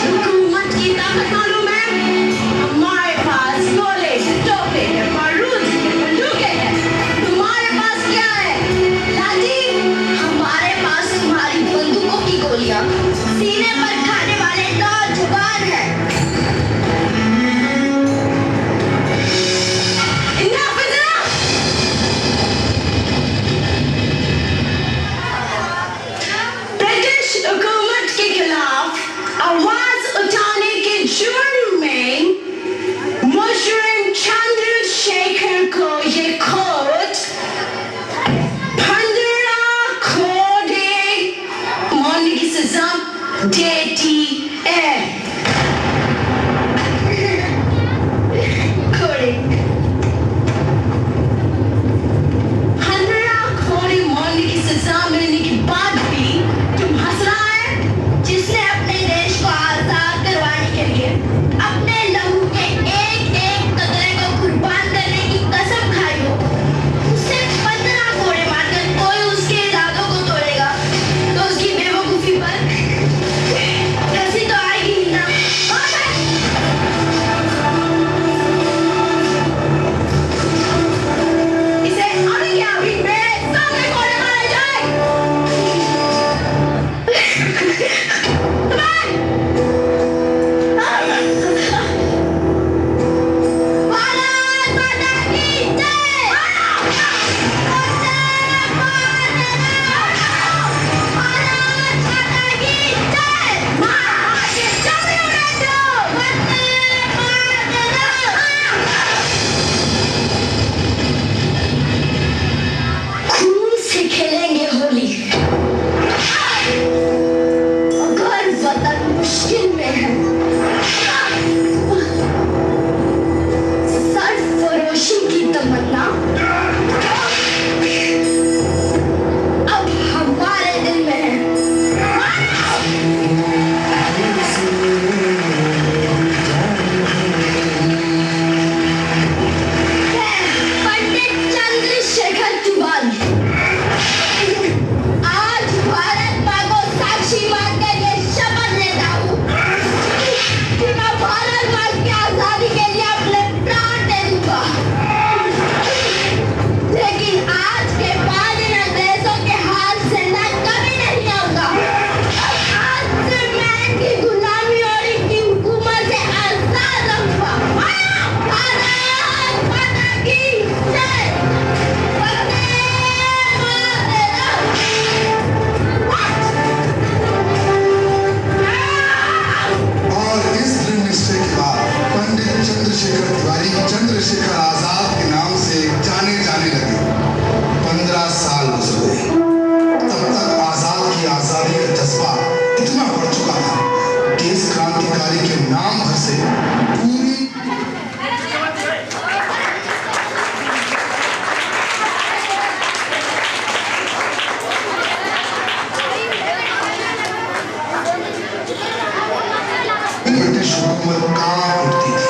हुकूमत की ताकत मालूम है? हमारे पास गोले, तोपे, बारूद, बंदूकें हैं। तुम्हारे पास क्या है? लाठी? हमारे पास तुम्हारी बंदूकों की गोलियां सीने पर खाने वाले नौजवान हैं। Enough is enough! ब्रिटिश हुकूमत के खिलाफ आवाज उठाने के जुर्म में मुजरिम चंद्रशेखर को ये कोर्ट 15 कोड़े मरने की सजा देती है। कोड़े 15 कोड़े मरने की सजा मिलने के बाद भी तुम हंस रहा है? जिसने अपने देश को आजाद करवाने के लिए अपने लहू के एक एक कतरे को कुर्बान करने की कसम खाई हो, उससे 15 कोड़े मारकर कोई उसके इरादों को तोड़ेगा तो उसकी बेवकूफी पर हंसी तो आएगी ही ना। इसे अभी क्या अभी मेरे सामने कोड़े मारे जाए। भारत माता की जय। भारत माता की जय। महाराज चंद्र उड़ाते हो। वंदे मातरम। खून से खेलेंगे होली। अगर वतन मुश्किल में है, सरफरोशी की तमन्ना अब हमारे दिल में है। पंडित चंद्रशेखर तिवारी आज भारत माँ को साक्षी मानकर ये शपथ लेता हूँ कि मैं भारत माँ की आजादी के लिए अपने प्राण दे दूंगा। लेकिन आज के बाद इन अंग्रेजों के हाथ से मैं कभी नहीं आऊंगा। आज से मैं इनकी गुलामी और इनकी हुकूमत से आजाद रहूंगा। भारत माता की जय। वंदे मातरम। और इस दृढ़ निश्चय के बाद पंडित चंद्रशेखर तिवारी चंद्रशेखर आजाद के नाम से जाने जाने लगे। 15 साल गुजर गए। तब तक आजाद की आजादी का जज्बा इतना बढ़ चुका था कि इस क्रांतिकारी के नाम भर से पूरी ब्रिटिश हुकूमत कांप उठती थी।